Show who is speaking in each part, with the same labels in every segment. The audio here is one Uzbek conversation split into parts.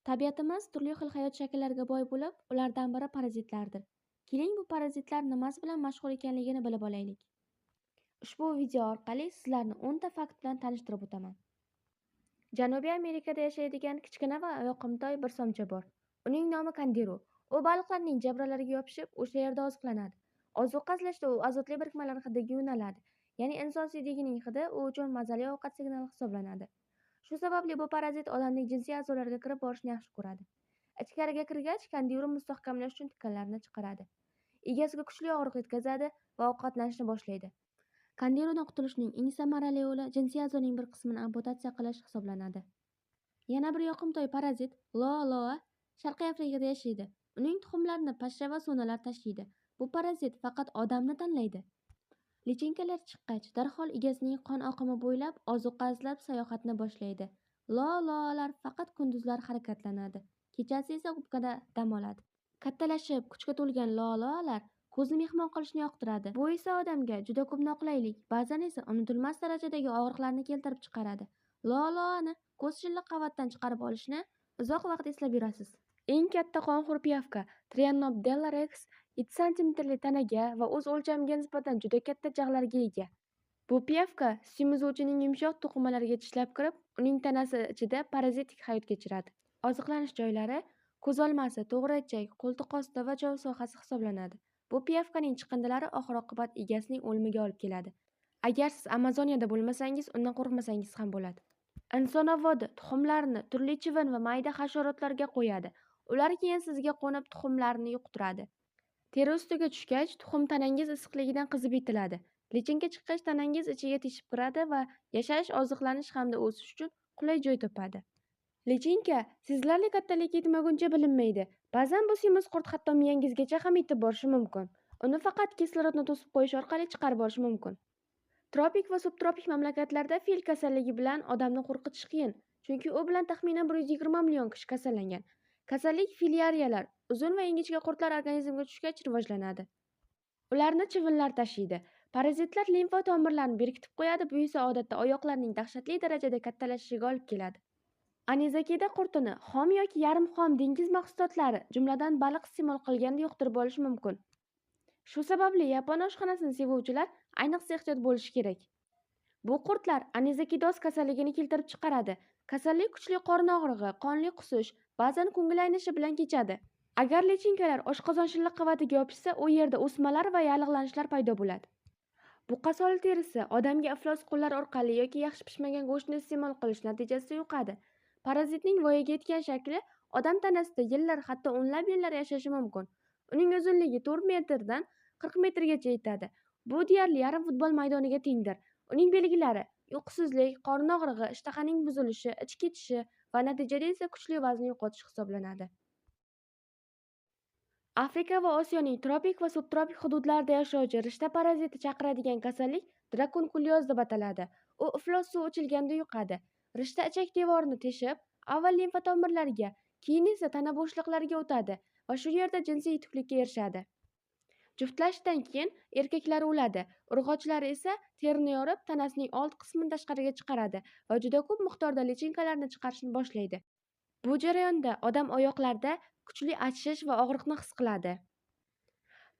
Speaker 1: Tabiatimiz turli xil hayot shakllariga boy bo'lib, ulardan biri parazitlardir. Keling, bu parazitlar nimasi bilan mashhur ekanligini bilib olaylik. Ushbu video orqali sizlarni 10 ta fakt bilan tanishtirib o'taman. Janubiy Amerikada yashaydigan kichkina va yoqimtoy bir somcha bor. Uning nomi Kandiru. U baliqlarning jabralariga yopishib, o'sha yerda oziqlanadi. Ozuqa izlashda u azotli birikmalar hidiga yo'naladi. Ya'ni inson suydigining hidi u uchun mazali ovqat signali hisoblanadi. Shu sababli bu parazit odamning jinsiy a'zolariga kirib borishni yaxshi ko'radi. Ichkariga kirgach, Kandiru mustahkamlash uchun tikanlarni chiqaradi. Egasiga kuchli og'riq yetkazadi va ovqatlanishni boshlaydi. Kandirudan qutulishning eng samarali yo'li jinsiy a'zoning bir qismini amputatsiya qilish hisoblanadi. Yana bir yoqimtoy parazit Loa Sharqiy Afrikada yashaydi. Uning tuxumlarini pashsha va so'nalar tashiydi. Bu parazit faqat odamni tanlaydi. Lichinkalar chiqqach, darhol egasining qon oqimi bo'ylab ozuqa izlab sayohatni boshlaydi. Loalar faqat kunduzlar harakatlanadi, kechasi esa gubkada dam oladi. Kattalashib, kuchga to'lgan loalar ko'zni mehmon qilishni yoqtiradi. Bu esa odamga juda ko'p noqulaylik, ba'zan esa unutilmas darajadagi og'riqlarni keltirib chiqaradi. Loani ko'z shilliq qavatdan chiqarib olishni uzoq vaqt eslab yurasiz. Eng katta qonxo'r piyavka Trianopdella rex 7 santimetrli tanaga va o'z o'lchamiga nisbatan juda katta jag'larga ega. Bu piyavka suyumizuvchining yumshoq to'qimalariga tishlab kirib, uning tanasi ichida parazitik hayot kechiradi. Oziqlanish joylari ko'z olmasi, to'g'rachak, qo'ltiq osti va jov sohasi hisoblanadi. Bu piyavkaning chiqindilari oxir-oqibat egasining o'limiga olib keladi. Agar siz Amazoniyada bo'lmasangiz, undan qo'rqmasangiz ham bo'ladi. Inson avodi tuxumlarini turli chivin va mayda hasharotlarga qo'yadi. Ular keyin sizga qo'nib tuxumlarni yuqtiradi. Teri ustiga tushgach, tuxum tanangiz issiqligidan qizib yetiladi. Lichinka chiqqach, tanangiz ichiga teshib kiradi va yashash, oziqlanish hamda o'sish uchun qulay joy topadi. Lichinka sezilarli kattalikka yetmaguncha bilinmaydi. Ba'zan bu semiz qurt hatto miyangizgacha ham yetib borishi mumkin. Uni faqat kislorodni to'sib qo'yish orqali chiqarib olish mumkin. Tropik va subtropik mamlakatlarda fil kasalligi bilan odamni qo'rqitish qiyin, chunki u bilan taxminan 120 million kishi kasallangan. Kasallik filiariyalar, uzun va ingichka qurtlar organizmga tushgach rivojlanadi. Ularni chivinlar tashiydi. Parazitlar limfa tomirlarini berkitib qo'yadi, bu esa odatda oyoqlarning dahshatli darajada kattalashishiga olib keladi. Anizakida qurtini xom yoki yarim xom dengiz mahsulotlari, jumladan baliq iste'mol qilganda yuqtirib olish mumkin. Shu sababli yapon oshxonasini sevuvchilar ayniqsa ehtiyot bo'lishi kerak. Bu qurtlar anizakidoz kasalligini keltirib chiqaradi. Kasallik kuchli qorin og'rig'i, qonli qusish, ba'zan ko'ngil aynishi bilan kechadi. Agar lichinkalar oshqozon shilliq qavatiga yopishsa, u yerda o'smalar va yallig'lanishlar paydo bo'ladi. Buqasol terisi odamga iflos qo'llar orqali yoki yaxshi pishmagan go'shtni iste'mol qilish natijasida yuqadi. Parazitning voyaga yetgan shakli odam tanasida yillar, hatto o'nlab yillar yashashi mumkin. Uning uzunligi 4 metrdan 40 metrgacha yetadi. Bu deyarli yarim futbol maydoniga tengdir. Uning belgilari uyqusizlik, qorin og'rig'i, ishtahaning buzilishi, ich ketishi va natijada esa kuchli vazn yo'qotish hisoblanadi. Afrika va Osiyoning tropik va subtropik hududlarida yashovchi rishta paraziti chaqiradigan kasallik drakonkulyoz deb ataladi. U iflos suv ichilganda yuqadi. Rishta ichak devorini teshib, avval limfa tomirlariga, keyin esa tana bo'shliqlariga o'tadi va shu yerda jinsiy yetuklikka erishadi. Juftlashishdan keyin erkaklar o'ladi. Urg'ochlari esa terini yorib, tanasining old qismini tashqariga chiqaradi va juda ko'p miqdorda lichinkalarni chiqarishni boshlaydi. Bu jarayonda odam oyoqlarda kuchli achishish va og'riqni his qiladi.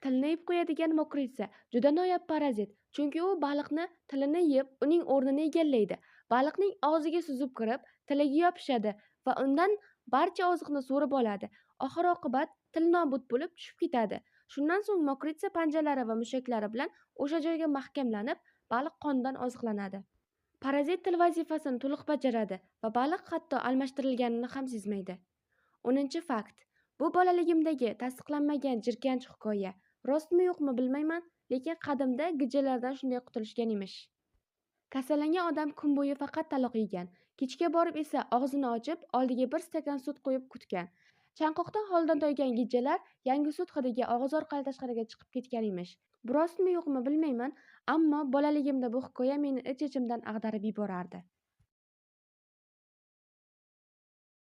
Speaker 1: Tilni yeb qo'yadigan mokritsa juda noyob parazit, chunki u baliqni tilini yeb, uning o'rnini egallaydi. Baliqning og'ziga suzib kirib, tiliga yopishadi va undan barcha oziqni so'rib oladi. Oxir-oqibat til nobud bo'lib tushib ketadi. Shundan so'ng mokritsa panjalari va mushaklari bilan o'sha joyga mahkamlanib, baliq qonidan oziqlanadi. Parazit til vazifasini to'liq bajaradi va baliq hatto almashtirilganini ham sezmaydi. 10-fakt. Bu bolaligimdagi tasdiqlanmagan jirkanch hikoya. Rostmi-yo'qmi bilmayman, lekin qadimda gijjalardan shunday qutulishgan emish. Kasallangan odam kun bo'yi faqat taloq yegan. Kechga borib esa og'zini ochib, oldiga bir stakan sut qo'yib kutgan. Chanqoqdan holdan toygan gijjalar yangi sut hidiga og'iz orqali tashqariga chiqib ketgan emish. Bu rostmi-yo'qmi bilmayman, ammo bolaligimda bu hikoya meni ich-ichimdan ag'darib yuborardi.